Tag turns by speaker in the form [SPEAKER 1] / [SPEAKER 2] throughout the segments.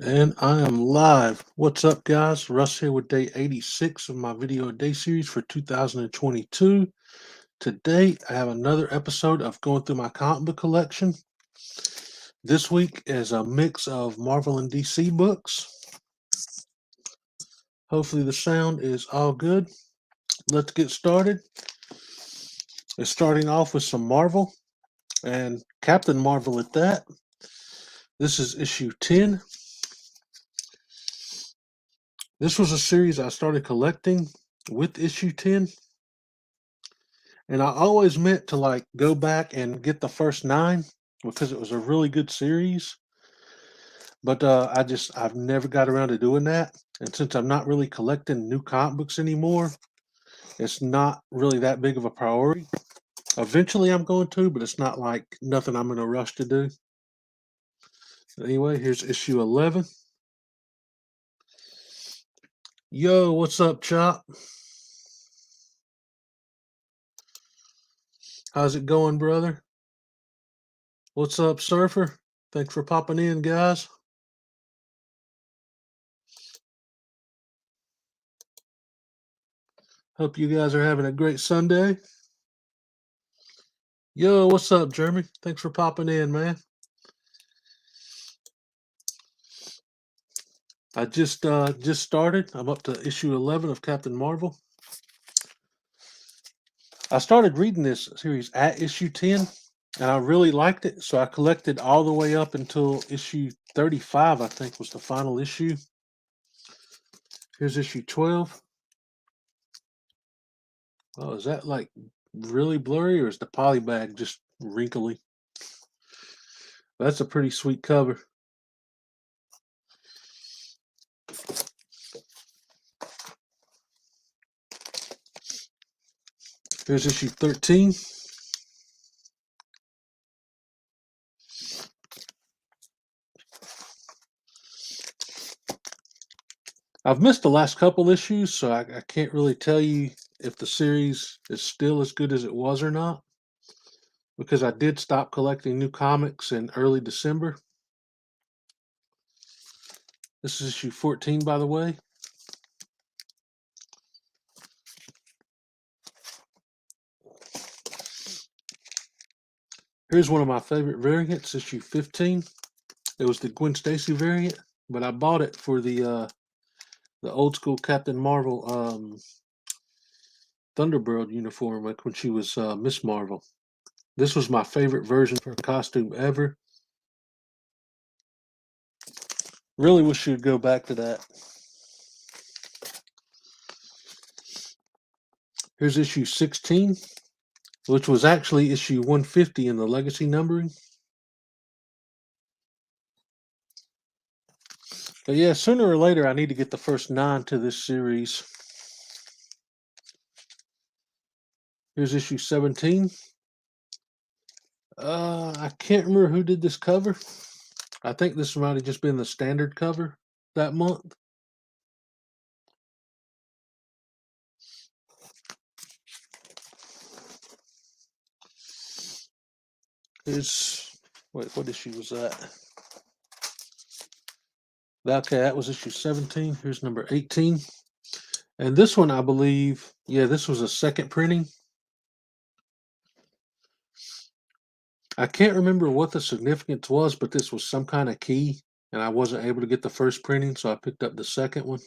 [SPEAKER 1] And I am live. What's up, guys? Russ here with day 86 of my video a day series for 2022. Today, I have another episode of going through my comic book collection. This week is a mix of Marvel and DC books. Hopefully, the sound is all good. Let's get started. It's starting off with some Marvel and Captain Marvel at that. This is issue 10. This was a series I started collecting with issue 10. And I always meant to go back and get the first 9 because it was a really good series. But I've never got around to doing that. And since I'm not really collecting new comic books anymore, it's not really that big of a priority. Eventually I'm going to, but it's not like nothing I'm in a rush to do. Anyway, here's issue 11. Yo, what's up, Chop? How's it going, brother? What's up, Surfer? Thanks for popping in, guys. Hope you guys are having a great Sunday. Yo, what's up, Jeremy? Thanks for popping in, man. I just started. I'm up to issue 11 of Captain Marvel. I started reading this series at issue 10, and I really liked it, so I collected all the way up until issue 35, I think was the final issue. Here's issue 12. Oh, is that like really blurry, or is the polybag just wrinkly? That's a pretty sweet cover. Here's issue 13. I've missed the last couple issues, so I can't really tell you if the series is still as good as it was or not, because I did stop collecting new comics in early December. This is issue 14, by the way. Here's one of my favorite variants, issue 15. It was the Gwen Stacy variant, but I bought it for the old school Captain Marvel Thunderbird uniform, like when she was Miss Marvel. This was my favorite version for a costume ever. Really wish you'd go back to that. Here's issue 16, which was actually issue 150 in the legacy numbering. But yeah, sooner or later I need to get the first 9 to this series. Here's issue 17. I can't remember who did this cover. I think this might have just been the standard cover that month. Wait, what issue was that? Okay, that was issue 17. Here's number 18. And this one, I believe, yeah, this was a second printing. I can't remember what the significance was, but this was some kind of key, and I wasn't able to get the first printing, so I picked up the second one.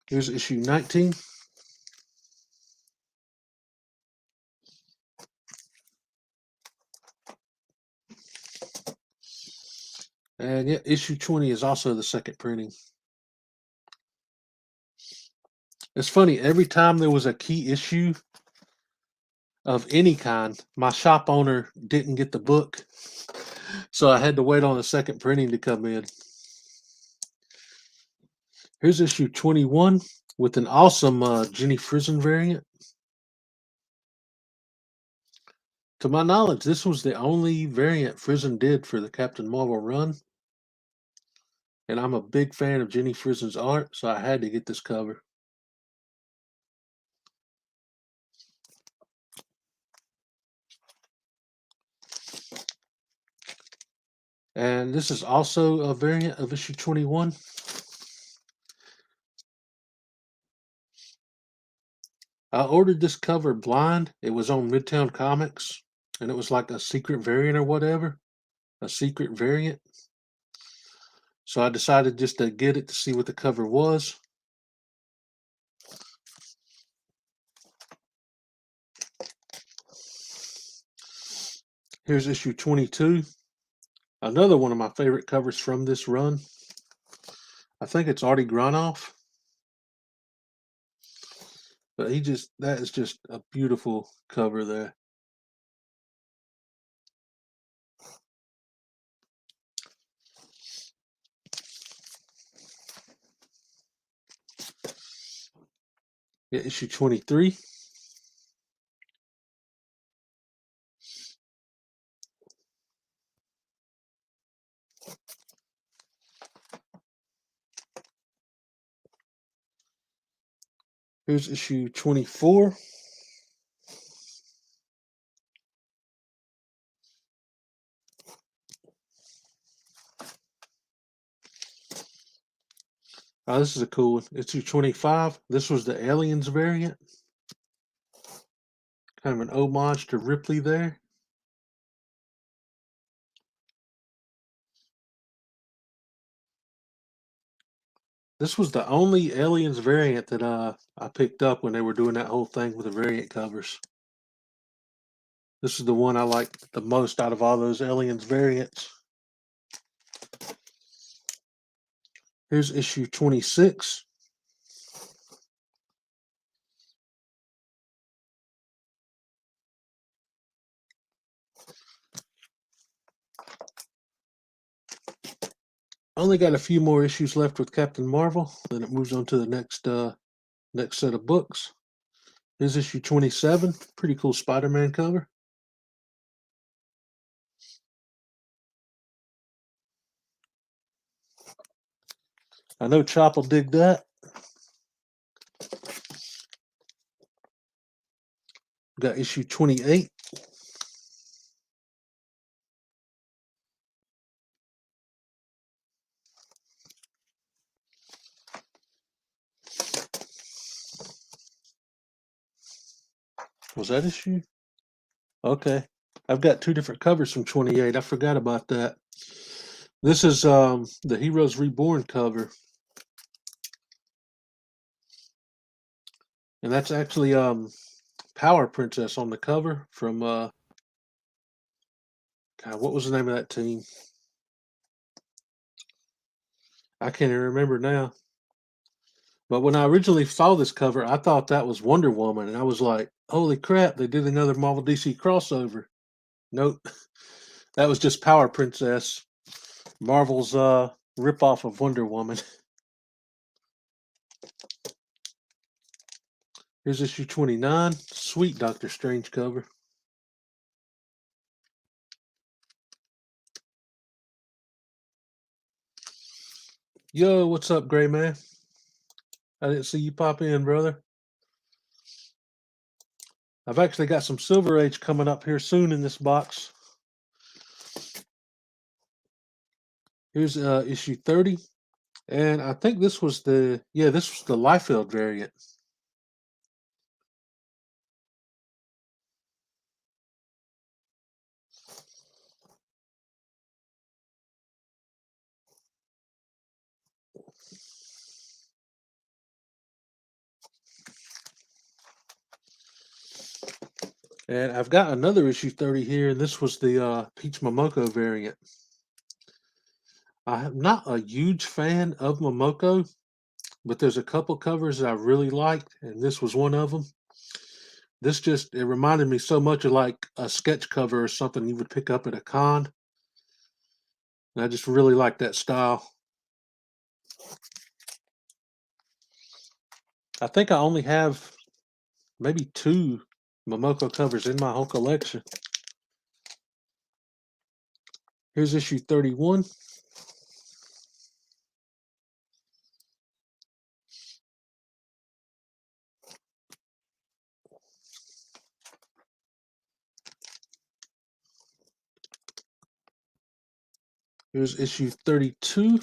[SPEAKER 1] Here's issue 19. And yeah, issue 20 is also the second printing. It's funny, every time there was a key issue of any kind, my shop owner didn't get the book, so I had to wait on the second printing to come in. Here's issue 21 with an awesome Jenny Frison variant. To my knowledge, this was the only variant Frison did for the Captain Marvel run. And I'm a big fan of Jenny Frison's art, so I had to get this cover. And this is also a variant of issue 21. I ordered this cover blind. It was on Midtown Comics, and it was like a secret variant or whatever, a secret variant. So I decided just to get it to see what the cover was. Here's issue 22. Another one of my favorite covers from this run. I think it's Artie Granoff. But that is just a beautiful cover there. Yeah, issue 23. Here's issue 24. Oh, this is a cool one. Issue 25. This was the Aliens variant. Kind of an homage to Ripley there. This was the only Aliens variant that I picked up when they were doing that whole thing with the variant covers. This is the one I liked the most out of all those Aliens variants. Here's issue 26. Only got a few more issues left with Captain Marvel. Then it moves on to the next set of books. Here's issue 27. Pretty cool Spider-Man cover. I know Chop will dig that. Got issue 28. Was that issue? Okay. I've got two different covers from 28. I forgot about that. This is the Heroes Reborn cover. And that's actually Power Princess on the cover from God, what was the name of that team? I can't even remember now. But when I originally saw this cover, I thought that was Wonder Woman, and I was like, "Holy crap! They did another Marvel DC crossover." Nope, that was just Power Princess, Marvel's ripoff of Wonder Woman. Here's issue 29. Sweet Doctor Strange cover. Yo, what's up, Gray Man? I didn't see you pop in, brother. I've actually got some Silver Age coming up here soon in this box. Here's issue 30. And I think this was the Liefeld variant. And I've got another issue 30 here, and this was the Peach Momoko variant. I'm not a huge fan of Momoko, but there's a couple covers that I really liked, and this was one of them. It reminded me so much of like a sketch cover or something you would pick up at a con. And I just really like that style. I think I only have maybe two Momoko covers in my whole collection. Here's issue 31. Here's issue 32.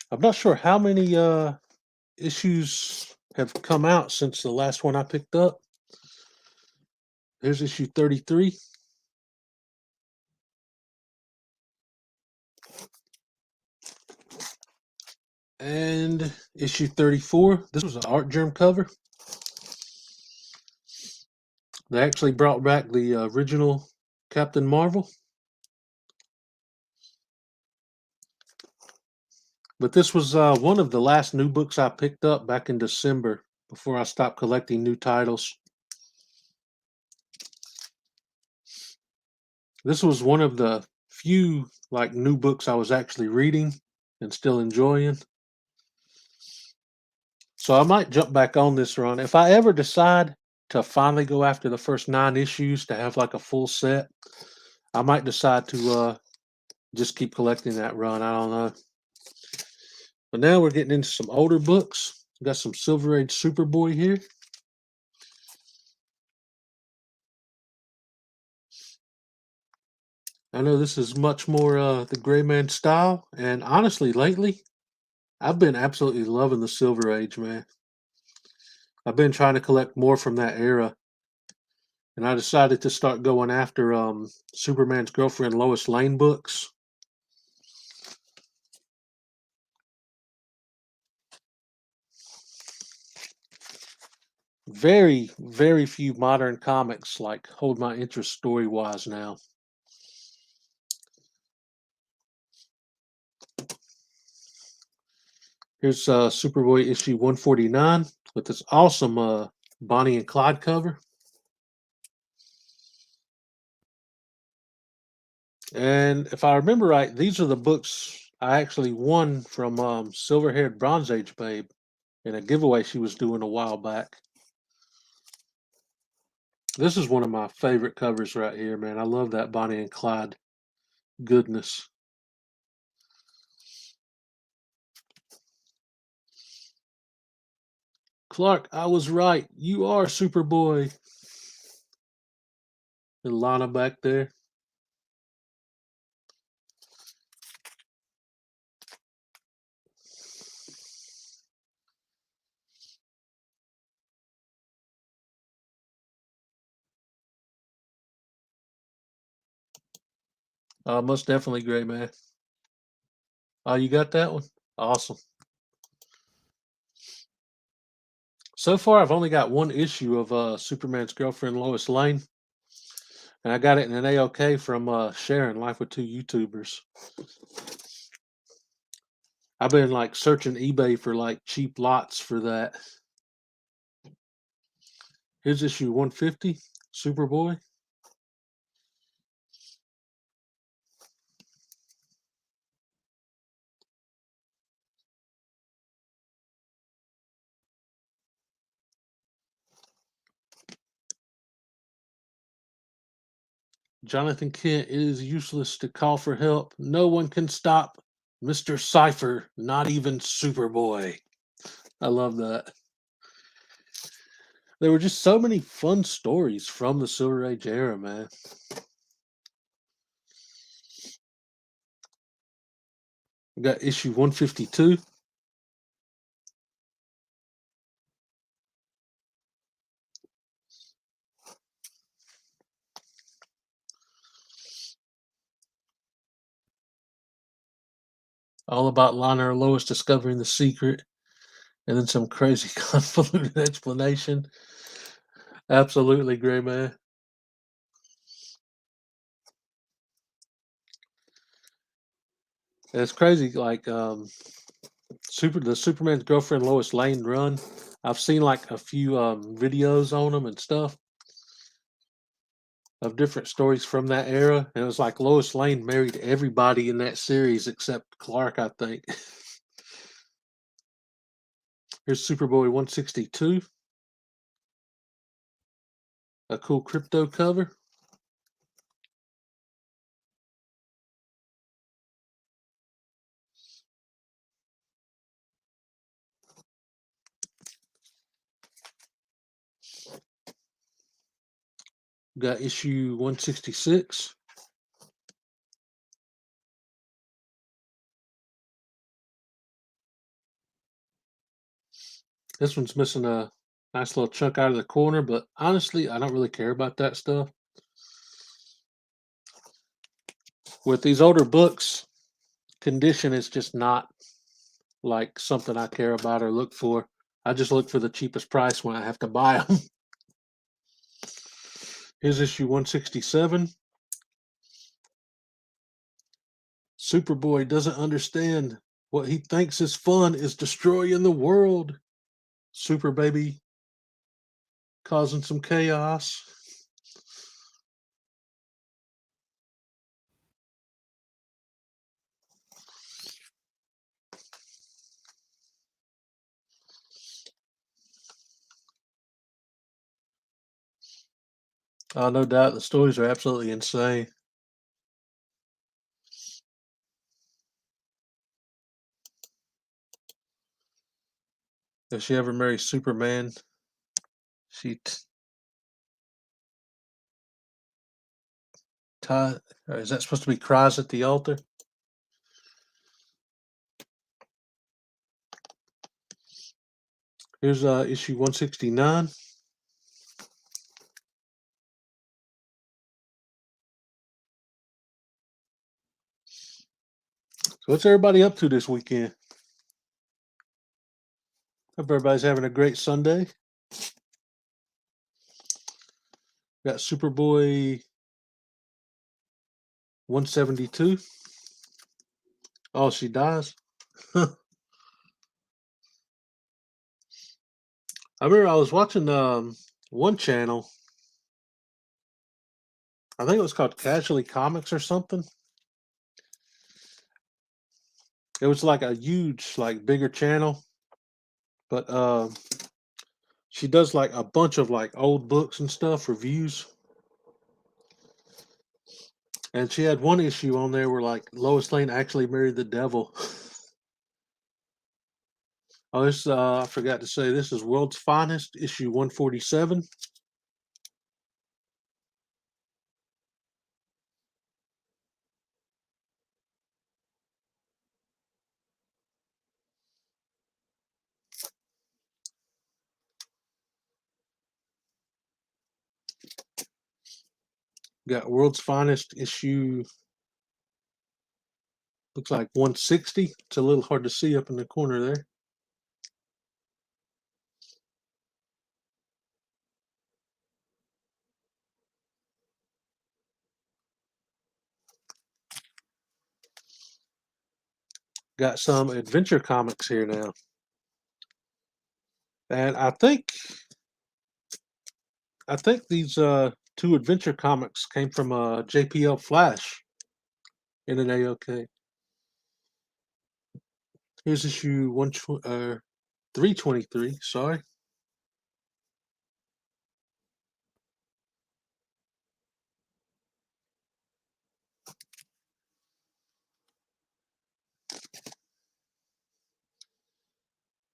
[SPEAKER 1] I'm not sure how many issues have come out since the last one I picked up. Here's issue 33. And issue 34. This was an art germ cover. They actually brought back the original Captain Marvel. But this was one of the last new books I picked up back in December before I stopped collecting new titles. This was one of the few new books I was actually reading and still enjoying. So I might jump back on this run. If I ever decide to finally go after the first 9 issues to have a full set, I might decide to just keep collecting that run. I don't know. But now we're getting into some older books. We got some Silverade Superboy here. I know this is much more the Gray Man style, and honestly, lately, I've been absolutely loving the Silver Age, man. I've been trying to collect more from that era, and I decided to start going after Superman's girlfriend Lois Lane books. Very, very few modern comics hold my interest story-wise now. Here's Superboy issue 149 with this awesome Bonnie and Clyde cover. And if I remember right, these are the books I actually won from Silver-Haired Bronze Age Babe in a giveaway she was doing a while back. This is one of my favorite covers right here, man. I love that Bonnie and Clyde goodness. Clark, I was right. You are Superboy. And Lana back there. Most definitely great, man. Oh, you got that one? Awesome. So far, I've only got one issue of Superman's girlfriend, Lois Lane. And I got it in an AOK from Sharon, Life with Two YouTubers. I've been searching eBay for cheap lots for that. Here's issue 150, Superboy. Jonathan Kent, it is useless to call for help. No one can stop Mr. Cypher, not even Superboy. I love that. There were just so many fun stories from the Silver Age era, man. We got issue 152. All about Lana and Lois discovering the secret, and then some crazy convoluted explanation. Absolutely, Gray Man. And it's crazy, the Superman's girlfriend Lois Lane run. I've seen a few videos on them and stuff of different stories from that era, and it was like Lois Lane married everybody in that series except Clark, I think. Here's Superboy 162, a cool crypto cover. Got issue 166. This one's missing a nice little chunk out of the corner, but honestly, I don't really care about that stuff. With these older books, condition is just not like something I care about or look for. I just look for the cheapest price when I have to buy them. Here's issue 167. Superboy doesn't understand. What he thinks is fun is destroying the world. Super baby causing some chaos. No doubt the stories are absolutely insane. If she ever marries Superman, she is that supposed to be cries at the altar? Here's issue 169. So what's everybody up to this weekend? Hope everybody's having a great Sunday. Got Superboy 172. Oh, she dies. I remember I was watching one channel. I think it was called Casually Comics or something. It was like a huge, like bigger channel, but she does like a bunch of like old books and stuff, reviews. And she had one issue on there where like Lois Lane actually married the devil. Oh, this I forgot to say this is World's Finest, issue 147. Got World's Finest issue, looks like 160. It's a little hard to see up in the corner there. Got some adventure comics here now. And I think these two adventure comics came from JPL Flash in an AOK. Here's issue 323, sorry.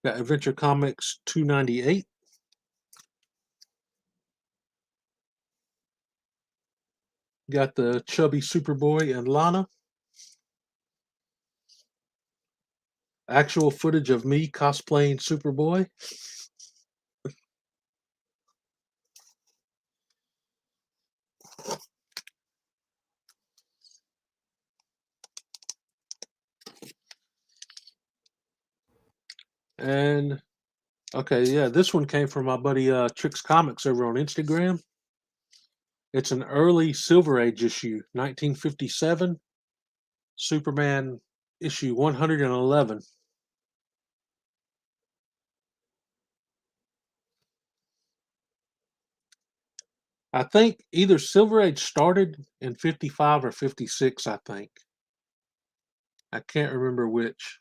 [SPEAKER 1] Got Adventure Comics 298. Got the chubby Superboy and Lana. Actual footage of me cosplaying Superboy. And okay, yeah, this one came from my buddy Trix Comics over on Instagram. It's an early Silver Age issue, 1957, Superman issue 111. I think either Silver Age started in 55 or 56, I think. I can't remember which.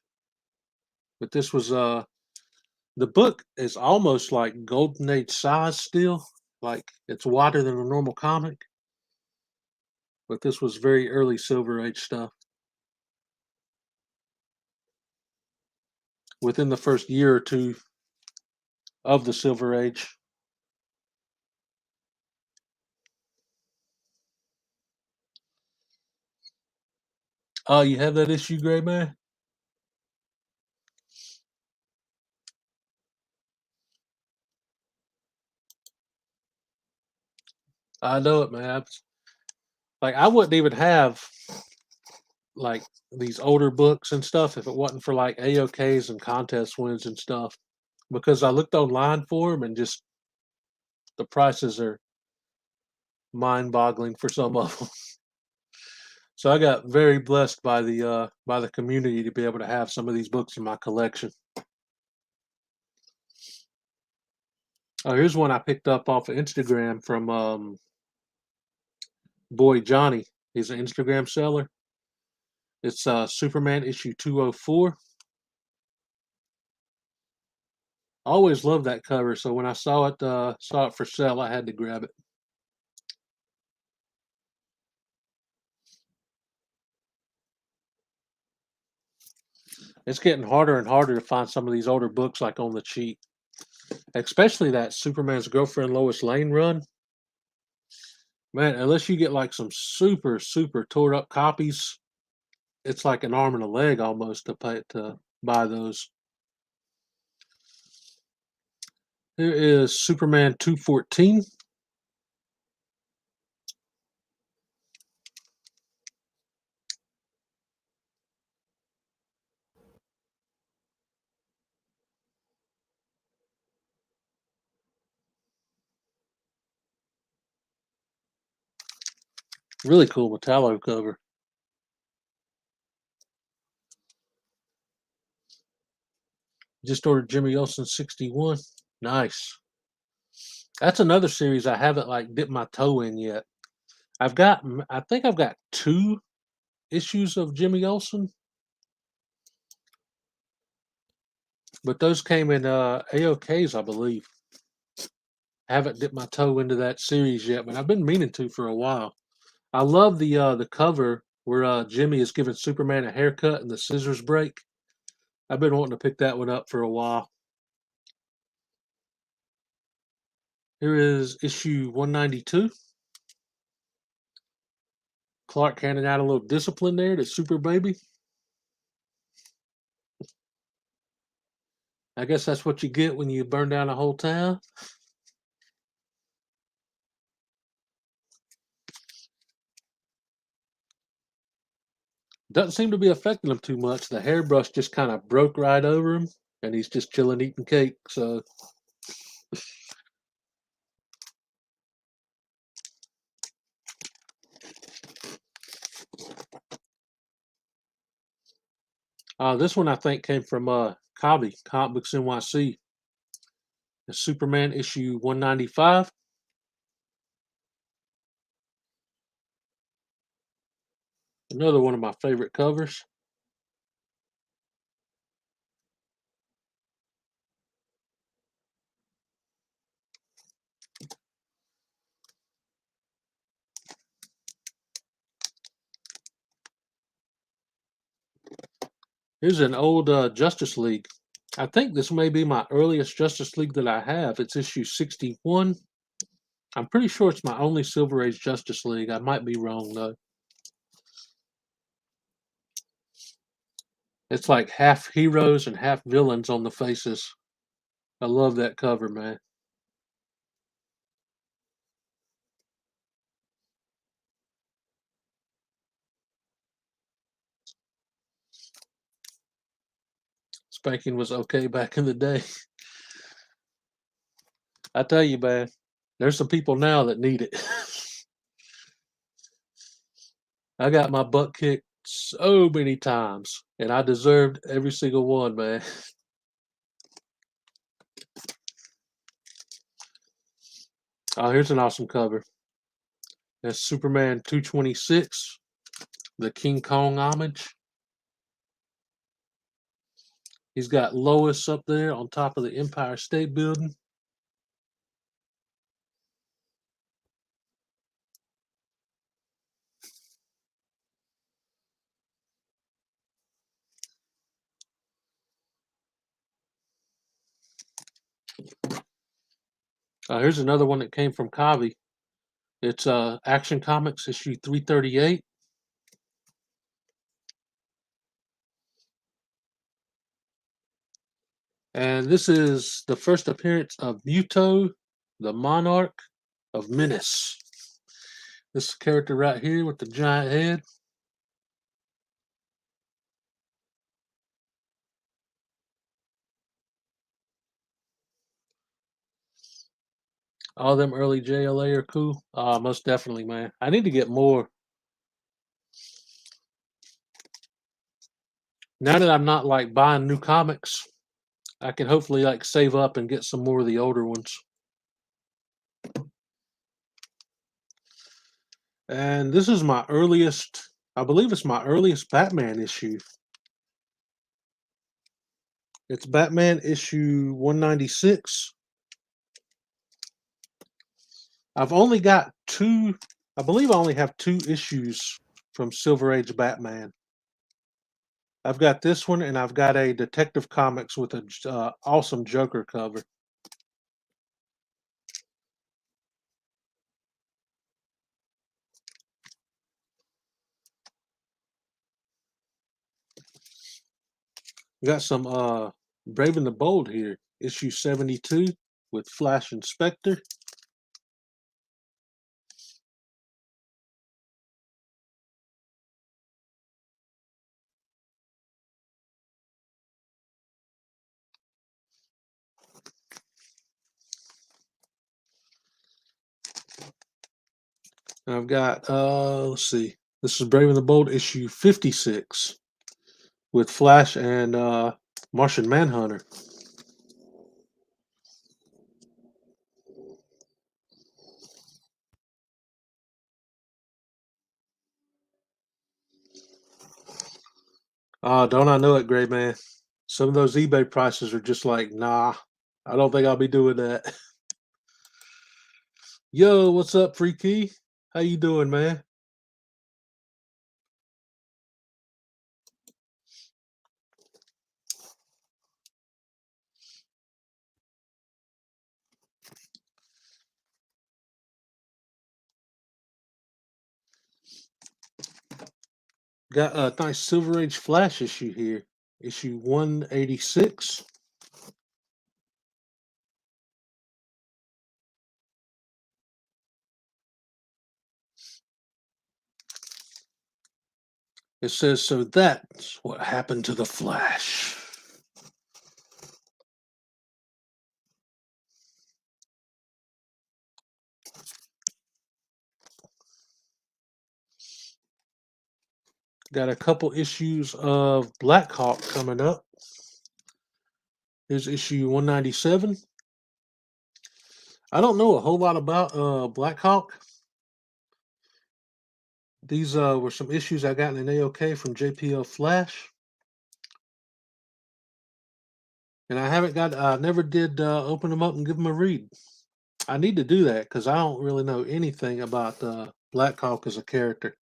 [SPEAKER 1] But this was the book is almost like Golden Age size still. Like it's wider than a normal comic. But this was very early Silver Age stuff. Within the first year or two of the Silver Age. Oh, you have that issue, Gray Man? I know it, man. Like I wouldn't even have like these older books and stuff if it wasn't for like AOKs and contest wins and stuff. Because I looked online for them and just the prices are mind-boggling for some of them. So I got very blessed by the community to be able to have some of these books in my collection. Oh, here's one I picked up off of Instagram from boy Johnny. He's an Instagram seller. It's Superman issue 204. I always loved that cover, so when I saw it for sale, I had to grab it. It's getting harder and harder to find some of these older books like on the cheap, especially that Superman's Girlfriend Lois Lane run. Man, unless you get like some super tore up copies, it's like an arm and a leg almost to buy those. Here is Superman 214. Really cool metallo cover. Just ordered Jimmy Olsen 61. Nice. That's another series I haven't like dipped my toe in yet. I think I've got two issues of Jimmy Olsen, but those came in AOKs, I believe. I haven't dipped my toe into that series yet, but I've been meaning to for a while. I love the cover where Jimmy is giving Superman a haircut and the scissors break. I've been wanting to pick that one up for a while. Here is issue 192. Clark handing out a little discipline there to Super Baby. I guess that's what you get when you burn down a whole town. Doesn't seem to be affecting him too much. The hairbrush just kind of broke right over him, and he's just chilling eating cake. So this one I think came from Cobby, Comic Books NYC. The Superman issue 195. Another one of my favorite covers. Here's an old Justice League. I think this may be my earliest Justice League that I have. It's issue 61. I'm pretty sure it's my only Silver Age Justice League. I might be wrong though. It's like half heroes and half villains on the faces. I love that cover, man. Spanking was okay back in the day. I tell you, man, there's some people now that need it. I got my butt kicked so many times, and I deserved every single one, man. Oh, here's an awesome cover. That's Superman 226, the King Kong homage. He's got Lois up there on top of the Empire State Building. Here's another one that came from Kavi. It's Action Comics issue 338. And this is the first appearance of Muto, the Monarch of Menace. This character right here with the giant head. All them early JLA are cool. Most definitely, man. I need to get more. Now that I'm not like buying new comics, I can hopefully like save up and get some more of the older ones. And this is my earliest, I believe it's my earliest Batman issue. It's Batman issue 196. I've only got two, I believe I only have two issues from Silver Age Batman. I've got this one and I've got a Detective Comics with a awesome Joker cover. We got some Brave and the Bold here, issue 72 with Flash and Spectre. And I've got let's see, this is Brave and the Bold issue 56 with Flash and Martian Manhunter. Don't I know it, Gray Man? Some of those eBay prices are just like, nah, I don't think I'll be doing that. Yo, what's up, Freaky? How you doing, man? Got a nice Silver Age Flash issue here, issue 186. It says, so that's what happened to the Flash. Got a couple issues of Black Hawk coming up. Here's issue 197. I don't know a whole lot about Black Hawk. These were some issues I got in an AOK from JPL Flash. And I never did open them up and give them a read. I need to do that because I don't really know anything about Black Hawk as a character.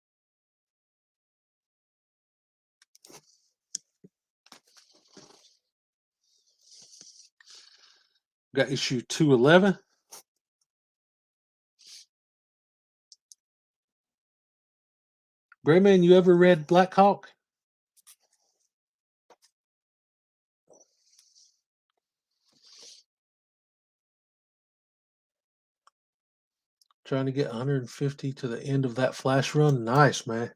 [SPEAKER 1] Got issue 211. Grayman, you ever read Black Hawk? Trying to get 150 to the end of that Flash run. Nice, man.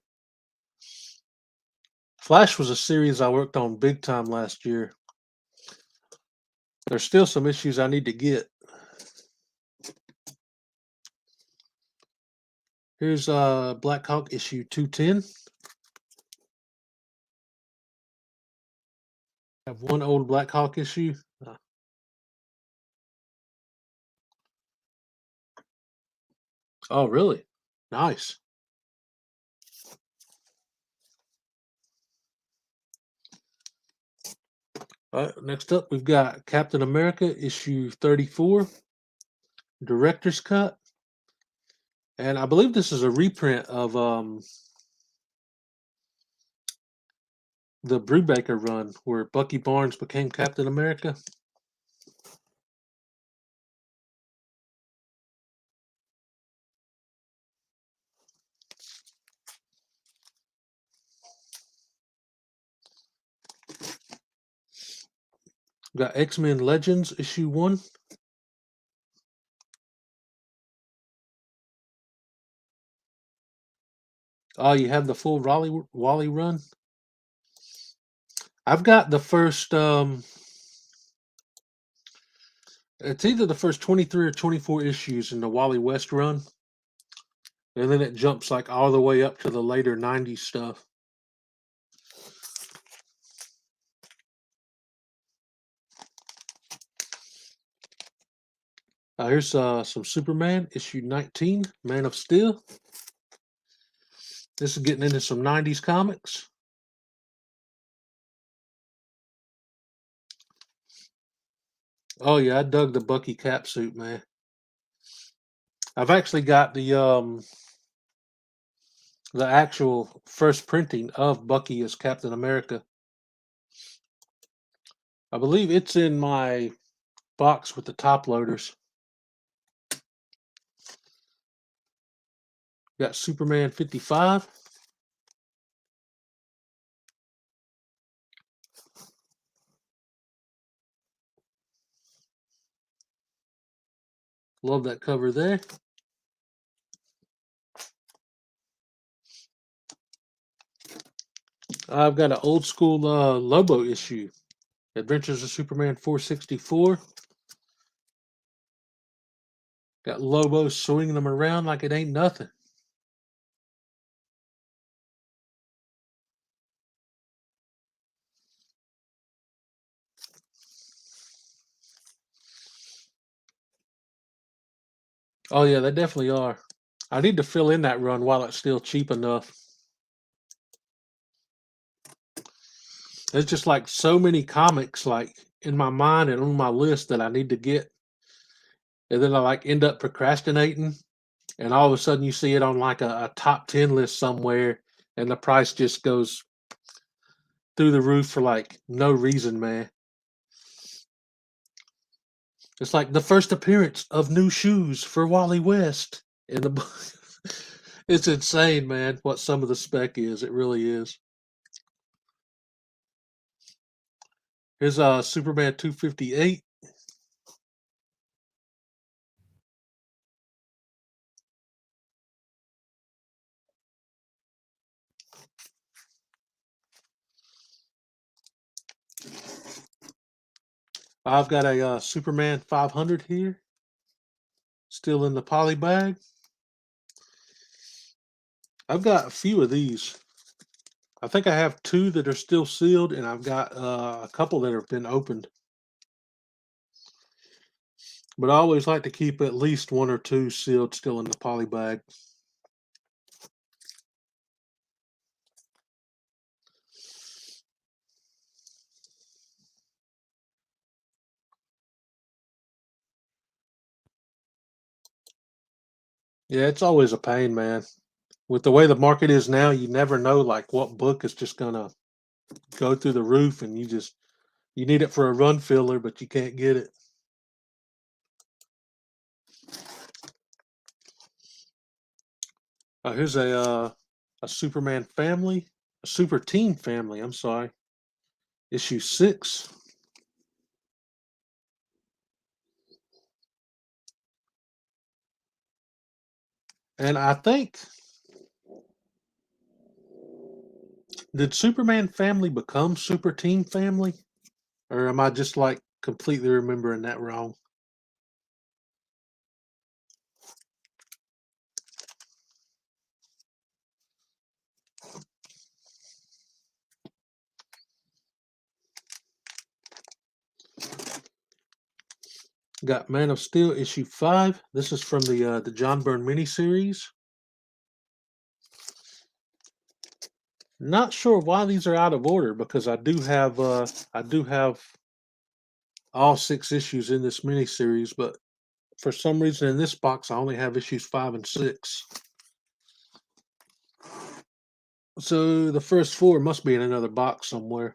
[SPEAKER 1] Flash was a series I worked on big time last year. There's still some issues I need to get. Here's Black Hawk issue 210. I have one old Black Hawk issue. Oh, really? Nice. All right, next up, we've got Captain America issue 34, Director's Cut. And I believe this is a reprint of the Brubaker run where Bucky Barnes became Captain America. Got X-Men Legends issue 1. Oh, you have the full Wally run? I've got the first, it's either the first 23 or 24 issues in the Wally West run. And then it jumps like all the way up to the later 90s stuff. Here's some Superman, issue 19, Man of Steel. This is getting into some 90s comics. Oh yeah, I dug the Bucky cap suit, man. I've actually got the actual first printing of Bucky as Captain America. I believe it's in my box with the top loaders. Got Superman 55. Love that cover there. I've got an old school Lobo issue. Adventures of Superman 464. Got Lobo swinging them around like it ain't nothing. Oh yeah, they definitely are. I need to fill in that run while it's still cheap enough. There's just like so many comics like in my mind and on my list that I need to get. And then I like end up procrastinating. And all of a sudden you see it on like a top 10 list somewhere and the price just goes through the roof for like no reason, man. It's like the first appearance of new shoes for Wally West in the book. It's insane, man, what some of the spec is. It really is. Here's Superman 258. I've got a Superman 500 here, still in the poly bag. I've got a few of these. I think I have 2 that are still sealed, and I've got a couple that have been opened. But I always like to keep at least 1 or 2 sealed still in the poly bag. Yeah, it's always a pain, man. With the way the market is now, you never know like what book is just gonna go through the roof, and you need it for a run filler, but you can't get it. Here's a Superman family, a Super Team family. I'm sorry, issue 6. And I think, did Superman family become Super Team family, or am I just like completely remembering that wrong? Got Man of Steel issue 5. This is from the John Byrne miniseries. Not sure why these are out of order because I do have all 6 issues in this miniseries, but for some reason in this box I only have issues 5 and 6. So the first 4 must be in another box somewhere.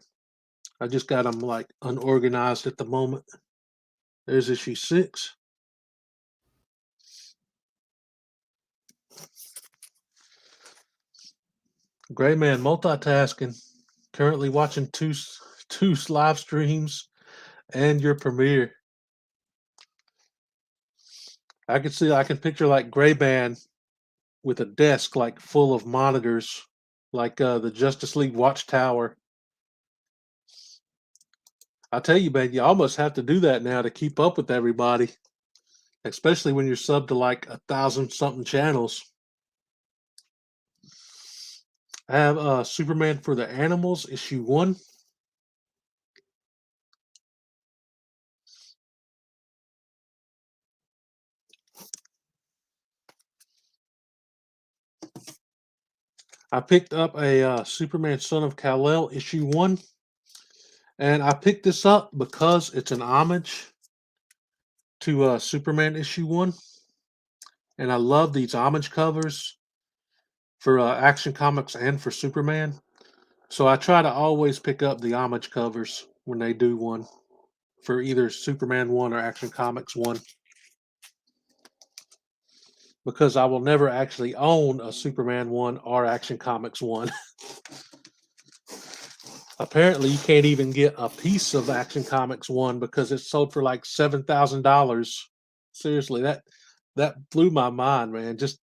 [SPEAKER 1] I just got them like unorganized at the moment. There's issue 6. Gray man multitasking. Currently watching two live streams and your premiere. I can picture like Gray Band with a desk like full of monitors, like the Justice League Watchtower. I tell you, man, you almost have to do that now to keep up with everybody, especially when you're subbed to like 1,000 something channels. I have Superman for the Animals, issue 1. I picked up a Superman Son of Kal-El, issue 1. And I picked this up because it's an homage to Superman issue 1. And I love these homage covers for Action Comics and for Superman. So I try to always pick up the homage covers when they do one for either Superman 1 or Action Comics 1. Because I will never actually own a Superman 1 or Action Comics 1. Apparently, you can't even get a piece of Action Comics 1 because it's sold for like $7,000. Seriously, that blew my mind, man. Just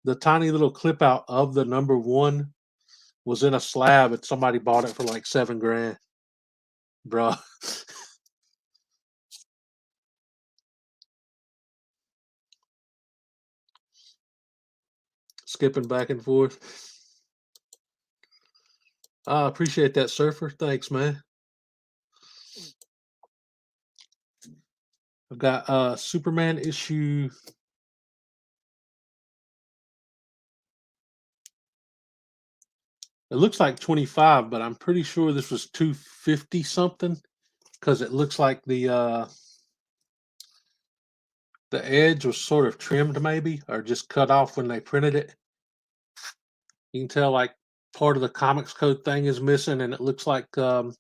[SPEAKER 1] the tiny little clip out of the number 1 was in a slab and somebody bought it for like $7,000. Bruh. Skipping back and forth. I appreciate that, Surfer. Thanks, man. I've got Superman issue. It looks like 25, but I'm pretty sure this was 250 something because it looks like the edge was sort of trimmed maybe or just cut off when they printed it. You can tell like part of the comics code thing is missing, and it looks like the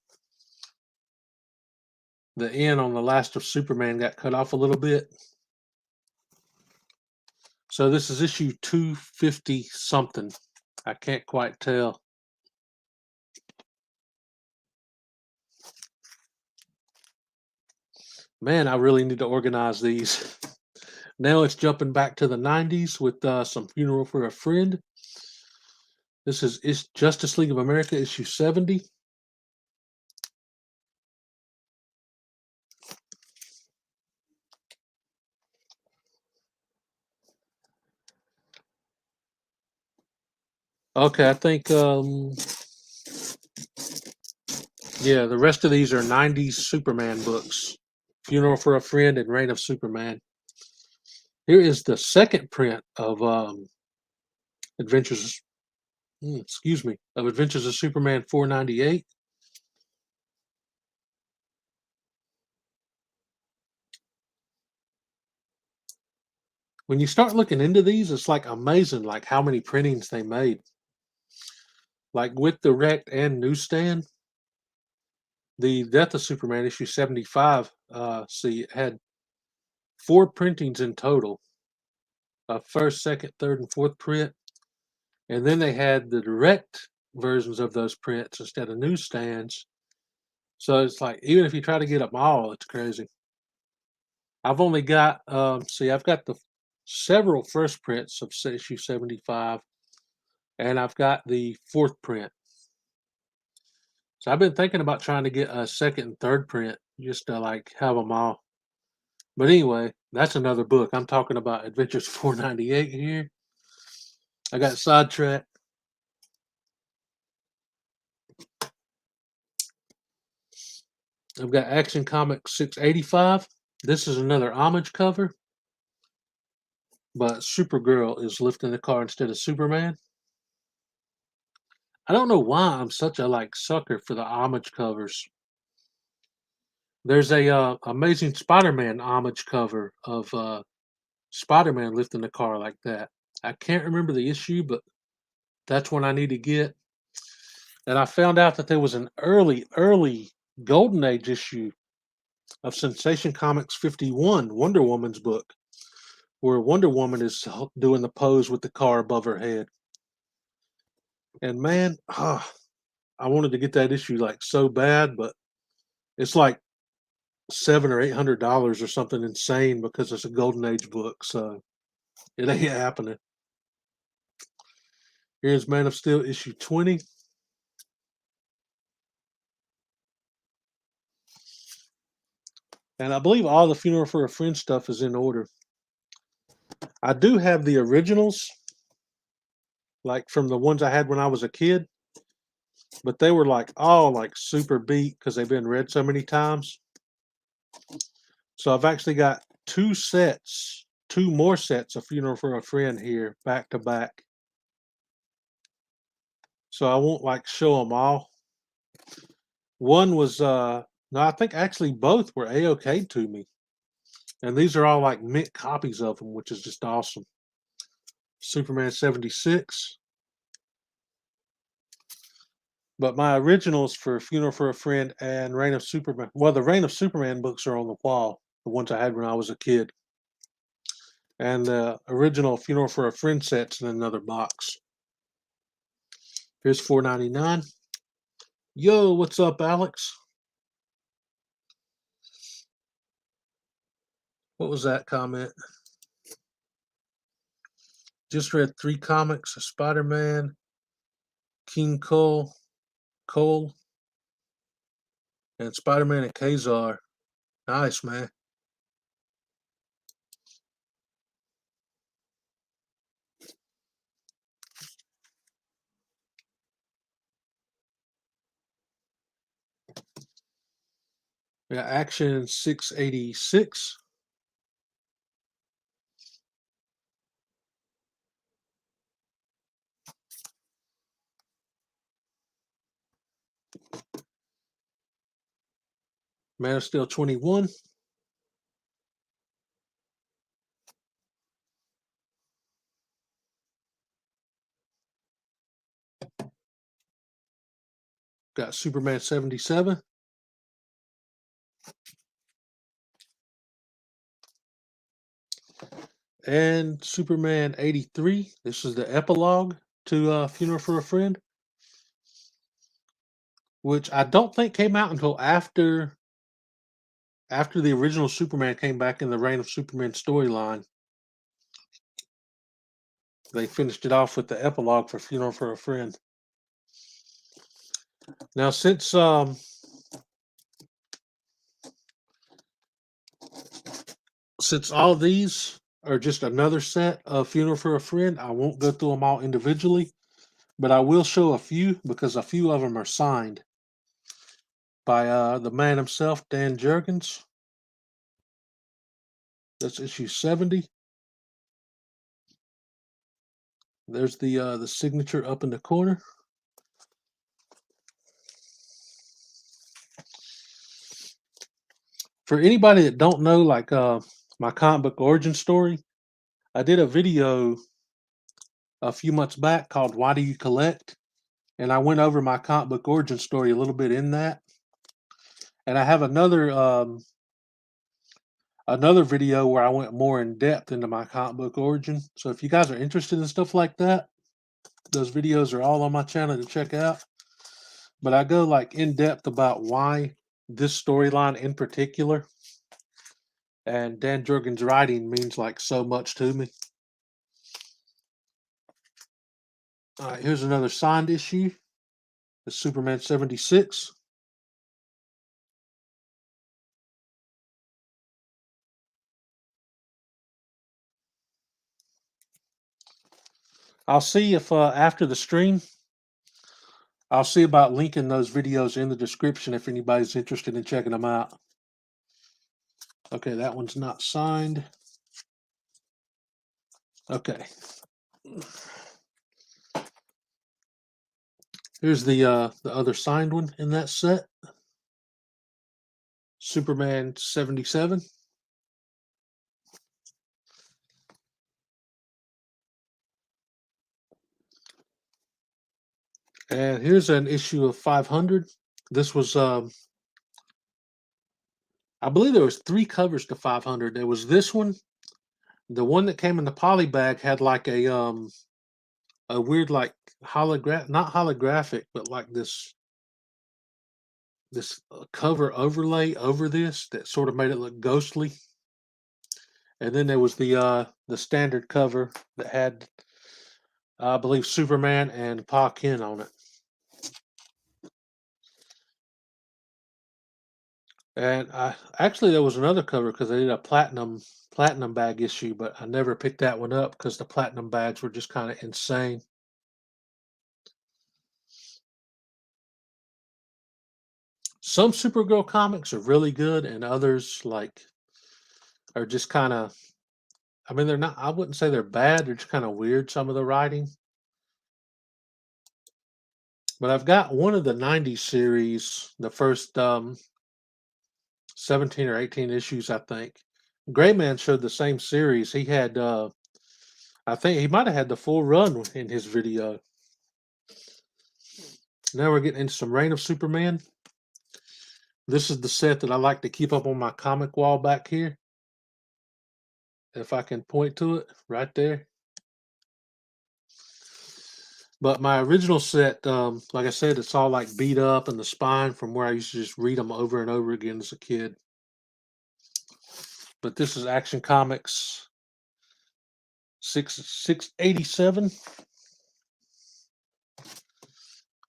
[SPEAKER 1] N on the Last of Superman got cut off a little bit. So this is issue 250 something. I can't quite tell. Man, I really need to organize these. Now it's jumping back to the 90s with some Funeral for a Friend. This is Justice League of America issue 70. Okay, I think yeah, the rest of these are 90s Superman books. Funeral for a Friend and Reign of Superman. Here is the second print of Adventures of Adventures of Superman 498. When you start looking into these, it's like amazing like how many printings they made. Like with direct and newsstand, the Death of Superman issue 75, see, it had 4 printings in total. First, second, third, and fourth print. And then they had the direct versions of those prints instead of newsstands. So it's like, even if you try to get them all, it's crazy. I've only got, I've got the several first prints of issue 75, and I've got the fourth print. So I've been thinking about trying to get a second and third print just to like have them all. But anyway, that's another book. I'm talking about Adventures 498 here. I got sidetracked. I've got Action Comics 685. This is another homage cover, but Supergirl is lifting the car instead of Superman. I don't know why I'm such a like sucker for the homage covers. There's a Amazing Spider-Man homage cover of Spider-Man lifting the car like that. I can't remember the issue, but that's one I need to get. And I found out that there was an early Golden Age issue of Sensation Comics 51, Wonder Woman's book, where Wonder Woman is doing the pose with the car above her head. And man, I wanted to get that issue like so bad, but it's like $700 or $800 or something insane because it's a Golden Age book. So it ain't happening. Here's Man of Steel issue 20. And I believe all the Funeral for a Friend stuff is in order. I do have the originals, like from the ones I had when I was a kid, but they were like all like super beat because they've been read so many times. So I've actually got two more sets of Funeral for a Friend here back to back. So I won't like show them all. One was no, I think actually both were A-OK to me. And these are all like mint copies of them, which is just awesome. Superman 76. But my originals for Funeral for a Friend and Reign of Superman, well, the Reign of Superman books are on the wall, the ones I had when I was a kid. And the original Funeral for a Friend set's in another box. Here's $4.99. Yo, what's up, Alex? What was that comment? Just read 3 comics of Spider-Man, King Cole, and Spider-Man and Kazar. Nice, man. We got Action 686. Man of Steel 21. Got Superman 77. And Superman 83. This is the epilogue to Funeral for a Friend, which I don't think came out until after the original Superman came back in the Reign of Superman storyline. They finished it off with the epilogue for Funeral for a Friend. Now, since all these are just another set of Funeral for a Friend, I won't go through them all individually, but I will show a few because a few of them are signed by the man himself, Dan Jurgens. That's issue 70. There's the signature up in the corner. For anybody that don't know, like my comic book origin story, I did a video a few months back called "Why Do You Collect?" and I went over my comic book origin story a little bit in that. And I have another video where I went more in depth into my comic book origin. So if you guys are interested in stuff like that, those videos are all on my channel to check out. But I go like in depth about why this storyline in particular and Dan Jurgens' writing means like so much to me. All right, here's another signed issue. It's Superman 76. I'll see if after the stream, I'll see about linking those videos in the description if anybody's interested in checking them out. Okay, that one's not signed. Okay. Here's the other signed one in that set. Superman 77. And here's an issue of 500. This was I believe there was 3 covers to 500. There was this one. The one that came in the poly bag had like a weird like not holographic, but like this this cover overlay over this that sort of made it look ghostly. And then there was the standard cover that had, I believe, Superman and Pa Kent on it. And actually there was another cover because they did a platinum bag issue, but I never picked that one up because the platinum bags were just kind of insane. Some Supergirl comics are really good, and others like are just kind of. I mean, they're not. I wouldn't say they're bad. They're just kind of weird. Some of the writing. But I've got one of the '90s series, the first 17 or 18 issues, I think. Gray Man showed the same series. He had, I think he might have had the full run in his video. Now we're getting into some Reign of Superman. This is the set that I like to keep up on my comic wall back here. If I can point to it, right there. But my original set, like I said, it's all like beat up in the spine from where I used to just read them over and over again as a kid. But this is Action Comics 687.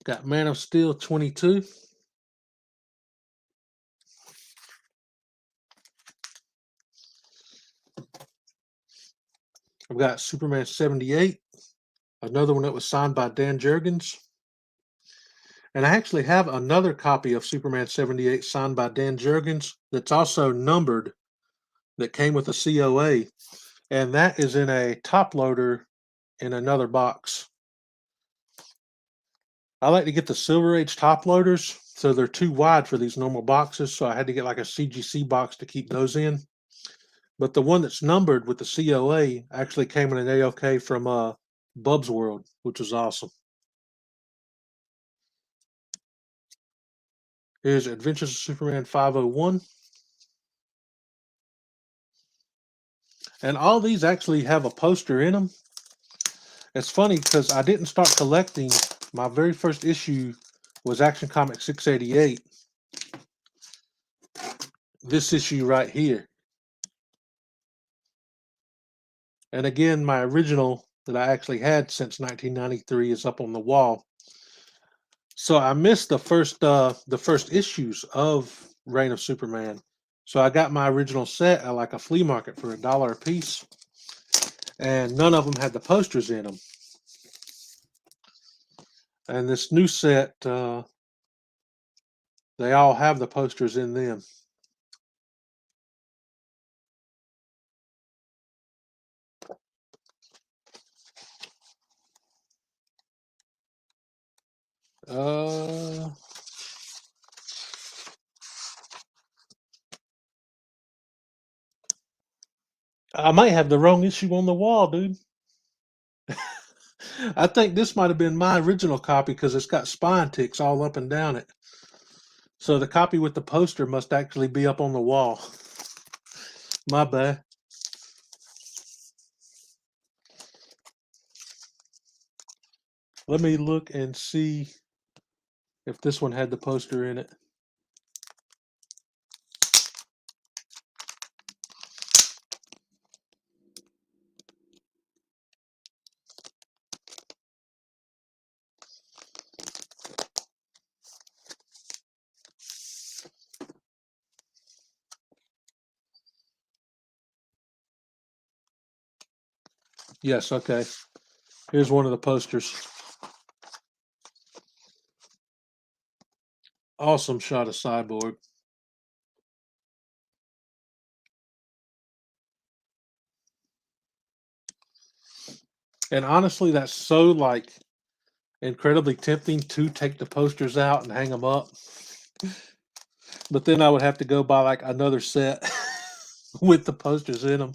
[SPEAKER 1] Got Man of Steel 22. I've got Superman 78. Another one that was signed by Dan Jurgens. And I actually have another copy of Superman 78 signed by Dan Jurgens that's also numbered, that came with a COA. And that is in a top loader in another box. I like to get the Silver Age top loaders, so they're too wide for these normal boxes, so I had to get like a CGC box to keep those in. But the one that's numbered with the COA actually came in an AOK from Bub's World, which was awesome. Here's Adventures of Superman 501. And all these actually have a poster in them. It's funny because I didn't start collecting. My very first issue was Action Comics 688. This issue right here. And again, my original that I actually had since 1993 is up on the wall. So I missed the first issues of Reign of Superman. So I got my original set at like a flea market for $1 a piece, and none of them had the posters in them. And this new set, they all have the posters in them. I might have the wrong issue on the wall, dude. I think this might have been my original copy because it's got spine ticks all up and down it. So the copy with the poster must actually be up on the wall. My bad. Let me look and see if this one had the poster in it. Yes, okay. Here's one of the posters. Awesome shot of Cyborg. And honestly, that's so like incredibly tempting to take the posters out and hang them up. But then I would have to go buy like another set with the posters in them.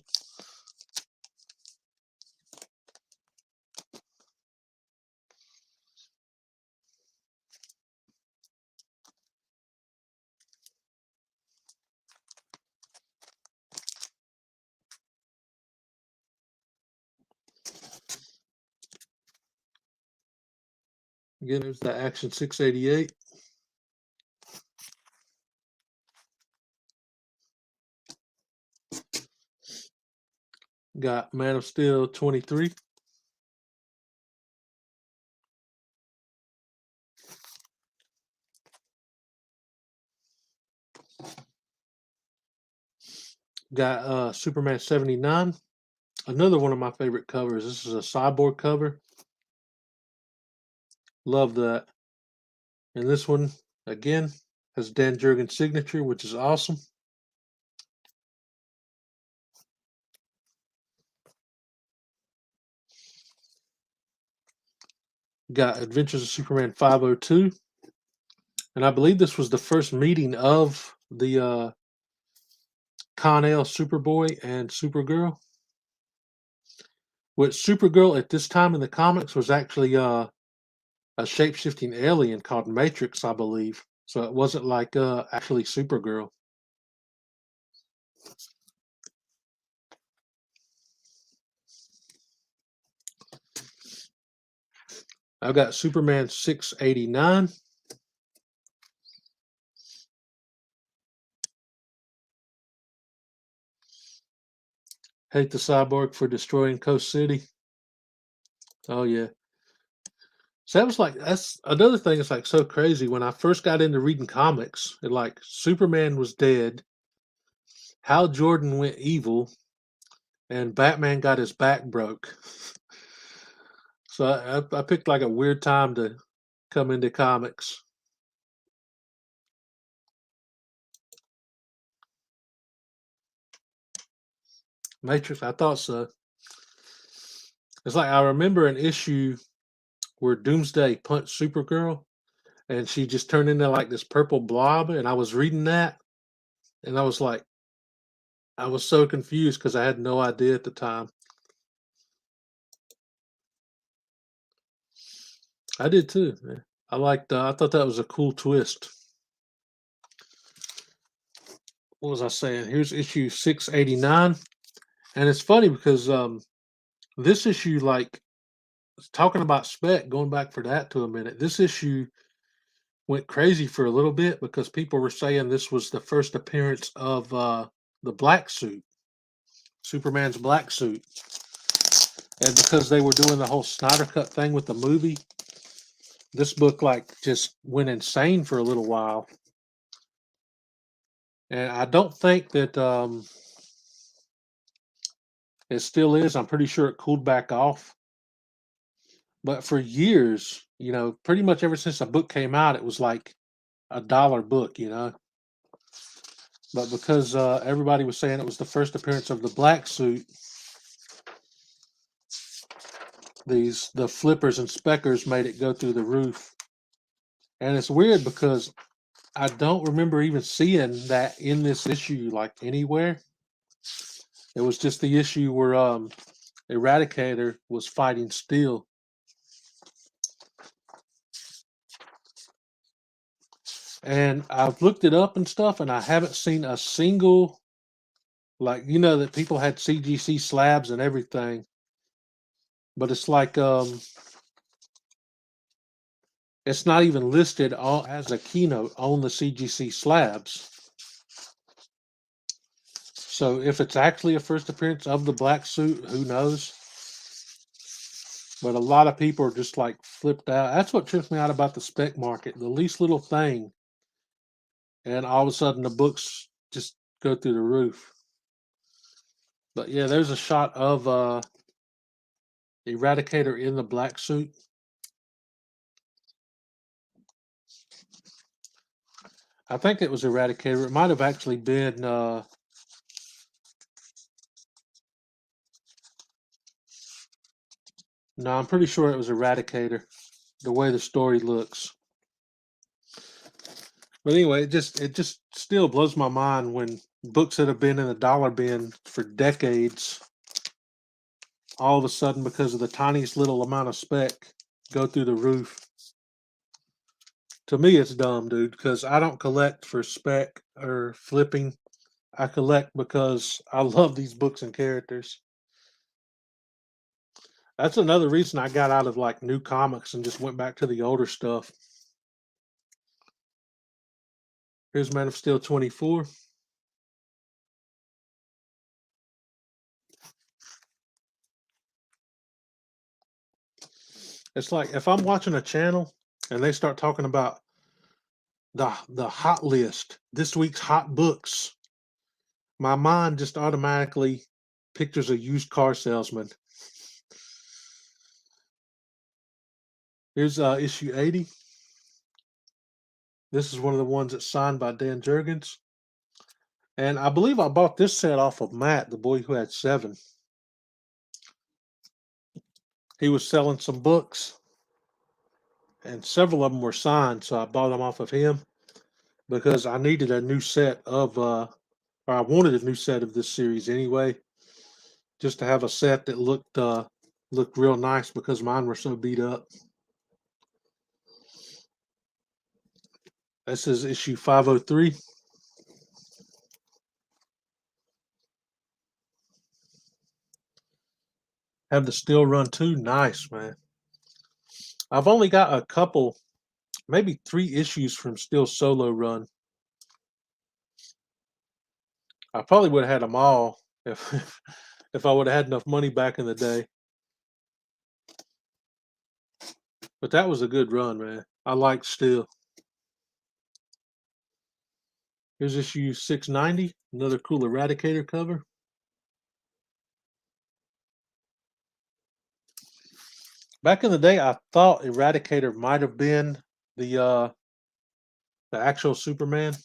[SPEAKER 1] Again, there's the Action 688. Got Man of Steel 23. Got Superman 79. Another one of my favorite covers. This is a Cyborg cover. Love that. And this one, again, has Dan Jurgens' signature, which is awesome. Got Adventures of Superman 502. And I believe this was the first meeting of the Con-El Superboy and Supergirl. Which Supergirl at this time in the comics was actually a shape-shifting alien called Matrix, I believe. So it wasn't like actually Supergirl. I've got Superman 689. Hate the Cyborg for destroying Coast City. Oh yeah. So that's another thing that's like so crazy. When I first got into reading comics, it like Superman was dead, Hal Jordan went evil, and Batman got his back broke. So I picked like a weird time to come into comics. Matrix, I thought so. It's like I remember an issue where Doomsday punched Supergirl and she just turned into like this purple blob, and I was reading that and I was like, I was so confused because I had no idea at the time. I did too. Man. I thought that was a cool twist. What was I saying? Here's issue 689. And it's funny because this issue, like talking about spec, going back for that to a minute, this issue went crazy for a little bit because people were saying this was the first appearance of the black suit, Superman's black suit. And because they were doing the whole Snyder Cut thing with the movie, this book like just went insane for a little while. And I don't think that it still is. I'm pretty sure it cooled back off. But for years, pretty much ever since the book came out, it was like $1 book. But because everybody was saying it was the first appearance of the black suit, the flippers and speckers made it go through the roof. And it's weird because I don't remember even seeing that in this issue like anywhere. It was just the issue where Eradicator was fighting Steel. And I've looked it up and stuff, and I haven't seen a single, like, that people had CGC slabs and everything. But it's like, it's not even listed as a keynote on the CGC slabs. So if it's actually a first appearance of the black suit, who knows? But a lot of people are just like flipped out. That's what trips me out about the spec market. The least little thing, and all of a sudden the books just go through the roof. But yeah, there's a shot of Eradicator in the black suit. I think it was Eradicator. It might have actually been no, I'm pretty sure it was Eradicator, the way the story looks. But anyway, it just still blows my mind when books that have been in the dollar bin for decades, all of a sudden, because of the tiniest little amount of spec, go through the roof. To me, it's dumb, dude, because I don't collect for spec or flipping. I collect because I love these books and characters. That's another reason I got out of like new comics and just went back to the older stuff. Here's Man of Steel 24. It's like if I'm watching a channel and they start talking about the hot list, this week's hot books, my mind just automatically pictures a used car salesman. Here's issue 80. This is one of the ones that's signed by Dan Jurgens. And I believe I bought this set off of Matt, the boy who had 7. He was selling some books, and several of them were signed, so I bought them off of him because I needed a new set of, or I wanted a new set of this series anyway, just to have a set that looked real nice because mine were so beat up. This is issue 503. Have the Steel Run 2. Nice, man. I've only got a couple, maybe 3 issues from Steel Solo Run. I probably would have had them all if I would have had enough money back in the day. But that was a good run, man. I liked Steel. Here's issue 690, another cool Eradicator cover. Back in the day, I thought Eradicator might have been the actual Superman,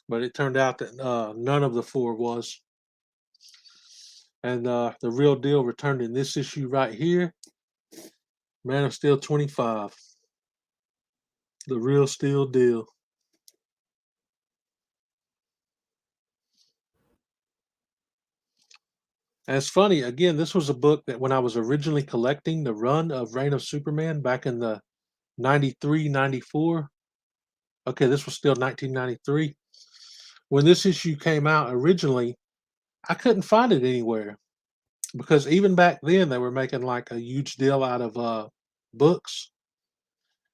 [SPEAKER 1] but it turned out that none of the 4 was. And the real deal returned in this issue right here. Man of Steel 25. The real Steel deal. And it's funny, again, this was a book that when I was originally collecting the run of Reign of Superman back in the 93, 94. Okay, this was still 1993. When this issue came out originally, I couldn't find it anywhere because even back then they were making like a huge deal out of books.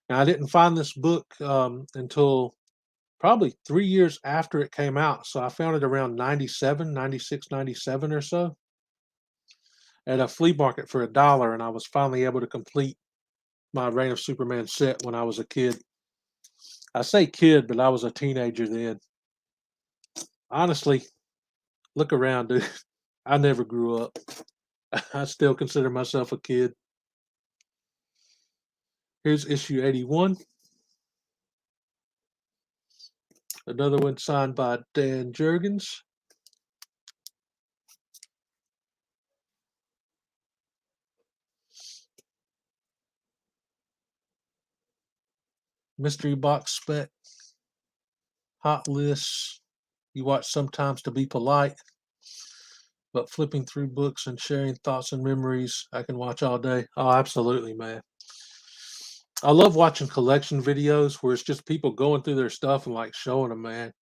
[SPEAKER 1] And I didn't find this book until probably 3 years after it came out. So I found it around 97, 96, 97 or so at a flea market for $1, and I was finally able to complete my Reign of Superman set when I was a kid. I say kid, but I was a teenager then. Honestly, look around, dude. I never grew up. I still consider myself a kid. Here's issue 81. Another one signed by Dan Jurgens. Mystery box spec. Hot lists. You watch sometimes to be polite, but flipping through books and sharing thoughts and memories, I can watch all day. Oh, absolutely, man. I love watching collection videos where it's just people going through their stuff and like showing them, man.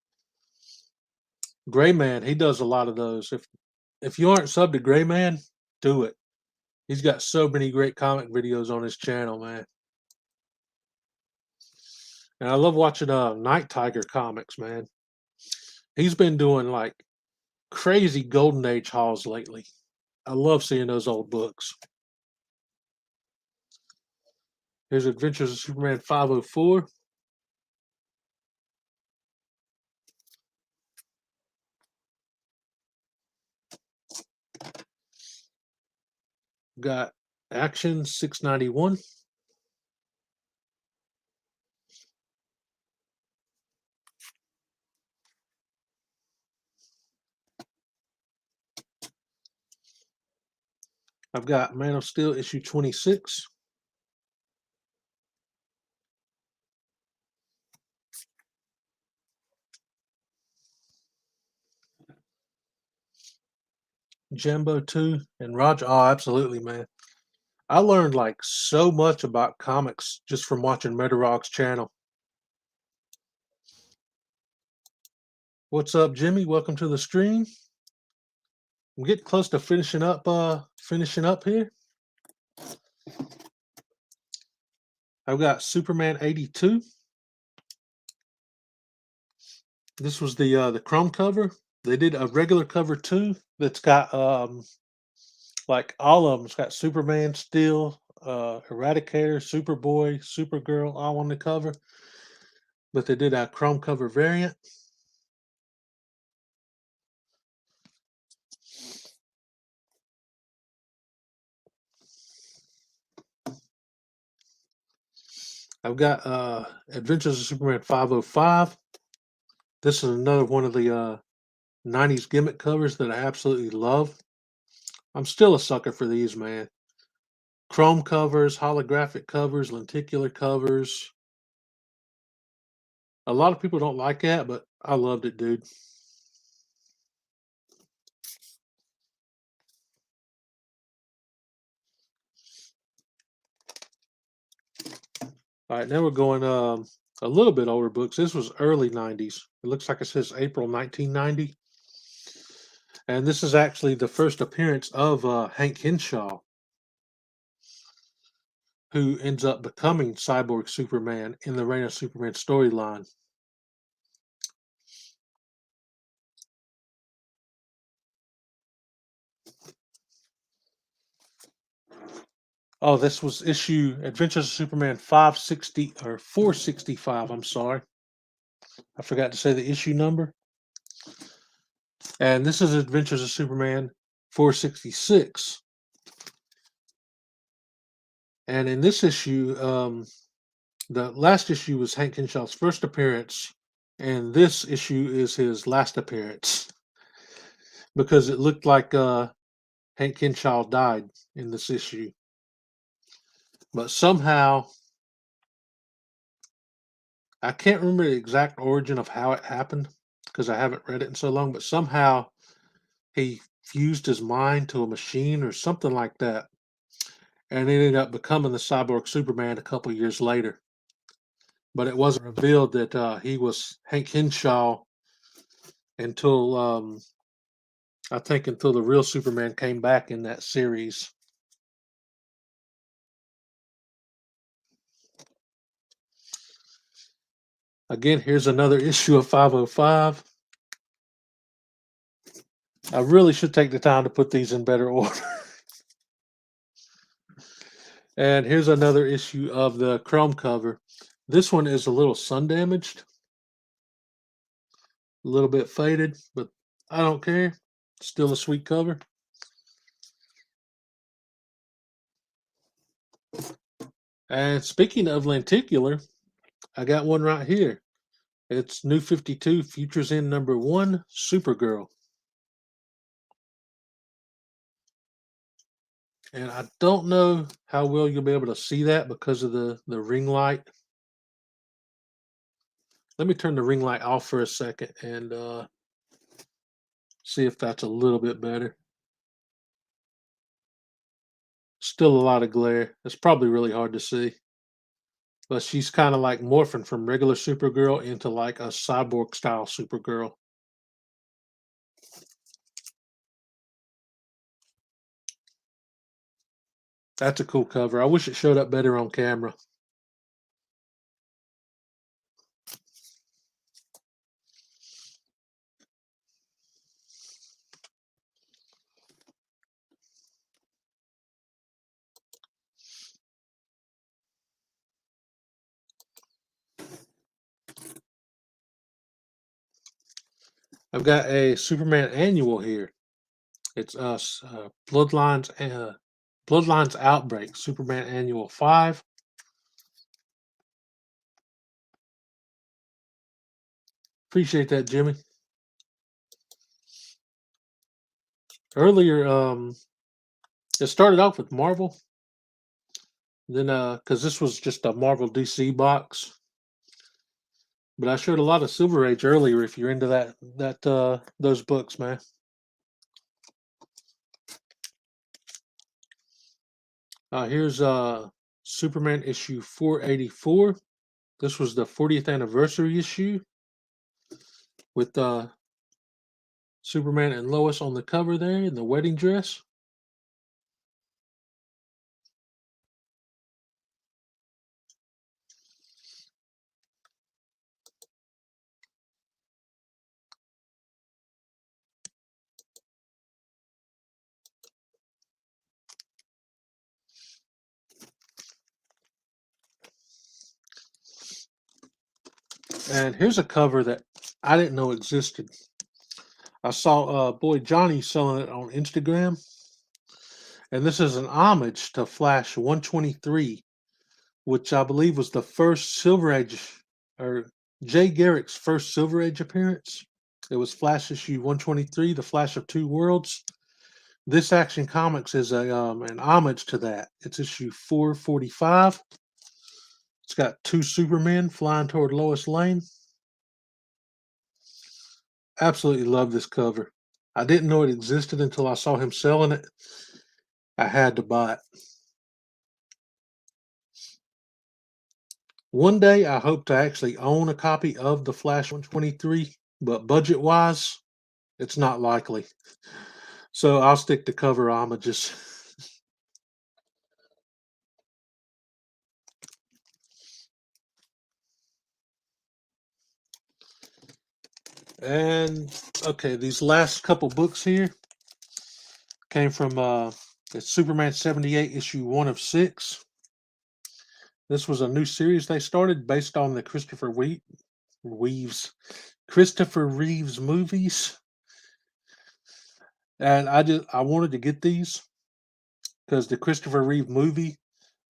[SPEAKER 1] Gray Man, he does a lot of those. If you aren't subbed to Gray Man, do it. He's got so many great comic videos on his channel, man. And I love watching Night Tiger comics, man. He's been doing like crazy Golden Age hauls lately. I love seeing those old books. Here's Adventures of Superman 504. Got Action 691. I've got Man of Steel issue 26. Jumbo 2 and Roger. Oh, absolutely, man. I learned like so much about comics just from watching Metarog's channel. What's up, Jimmy? Welcome to the stream. I'm getting close to finishing up here. I've got Superman 82. This was the chrome cover. They did a regular cover too that's got like all of them. It's got Superman, Steel, Eradicator, Superboy, Supergirl all on the cover, but they did a chrome cover variant. I've got Adventures of Superman 505. This is another one of the 90s gimmick covers that I absolutely love. I'm still a sucker for these, man. Chrome covers, holographic covers, lenticular covers. A lot of people don't like that, but I loved it, dude. All right, now we're going a little bit older books. This was early 90s. It looks like it says April 1990. And this is actually the first appearance of Hank Hinshaw, who ends up becoming Cyborg Superman in the Reign of Superman storyline. Oh, this was issue Adventures of Superman 560 or 465. I'm sorry. I forgot to say the issue number. And this is Adventures of Superman 466. And in this issue, the last issue was Hank Hinshaw's first appearance, and this issue is his last appearance because it looked like Hank Hinshaw died in this issue. But somehow, I can't remember the exact origin of how it happened because I haven't read it in so long, but somehow he fused his mind to a machine or something like that and ended up becoming the Cyborg Superman a couple years later. But it wasn't revealed that he was Hank Hinshaw until I think until the real Superman came back in that series. Again, here's another issue of 505. I really should take the time to put these in better order. And here's another issue of the chrome cover. This one is a little sun damaged, a little bit faded, but I don't care. Still a sweet cover. And speaking of lenticular, I got one right here. It's New 52 Futures in #1, Supergirl. And I don't know how well you'll be able to see that because of the ring light. Let me turn the ring light off for a second and see if that's a little bit better. Still a lot of glare. It's probably really hard to see. But she's kind of like morphing from regular Supergirl into like a cyborg style Supergirl. That's a cool cover. I wish it showed up better on camera. I've got a Superman annual here. It's Bloodlines Outbreak, Superman Annual 5. Appreciate that, Jimmy. Earlier, it started off with Marvel. Then, because this was just a Marvel DC box, but I showed a lot of Silver Age earlier. If you're into those books, man. Here's Superman issue 484. This was the 40th anniversary issue with Superman and Lois on the cover there in the wedding dress. And here's a cover that I didn't know existed. I saw boy Johnny selling it on Instagram, and this is an homage to Flash 123, which I believe was the first Silver Age, or Jay Garrick's first Silver Age appearance. It was Flash issue 123, The Flash of Two Worlds. This Action Comics is an homage to that. It's issue 445. It's got two Supermen flying toward Lois Lane. Absolutely love this cover. I didn't know it existed until I saw him selling it. I had to buy it. One day I hope to actually own a copy of the Flash 123, but budget-wise, it's not likely. So I'll stick to cover homages. And okay, these last couple books here came from it's Superman 78 issue 1 of 6. This was a new series they started based on the Christopher Reeves movies. And I wanted to get these because the Christopher Reeve movie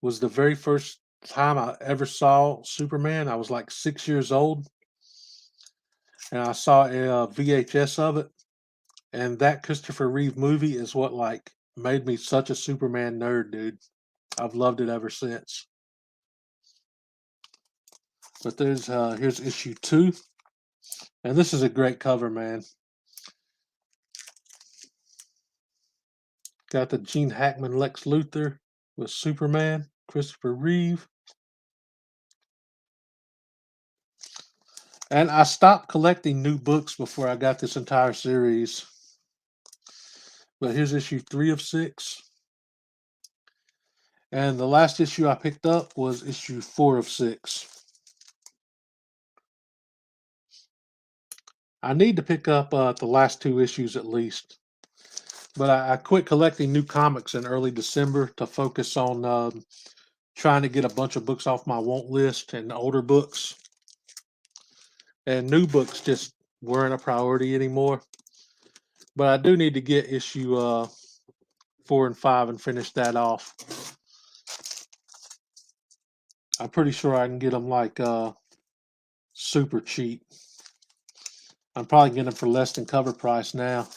[SPEAKER 1] was the very first time I ever saw Superman. I was like 6 years old, and I saw a VHS of it. And that Christopher Reeve movie is what like made me such a Superman nerd, dude. I've loved it ever since. But here's issue 2, and this is a great cover, man. Got the Gene Hackman Lex Luthor with Superman, Christopher Reeve. And I stopped collecting new books before I got this entire series. But here's issue 3 of 6. And the last issue I picked up was issue 4 of 6. I need to pick up the last 2 issues at least. But I quit collecting new comics in early December to focus on trying to get a bunch of books off my want list and older books. And new books just weren't a priority anymore. But I do need to get issue 4 and 5 and finish that off. I'm pretty sure I can get them like super cheap. I'm probably getting them for less than cover price now.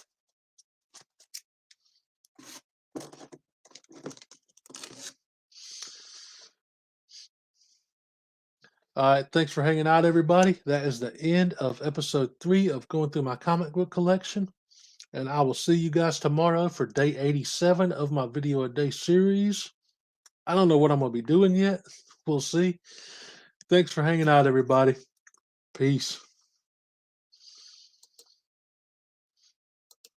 [SPEAKER 1] All right, thanks for hanging out, everybody. That is the end of episode 3 of going through my comic book collection. And I will see you guys tomorrow for day 87 of my video a day series. I don't know what I'm going to be doing yet. We'll see. Thanks for hanging out, everybody. Peace.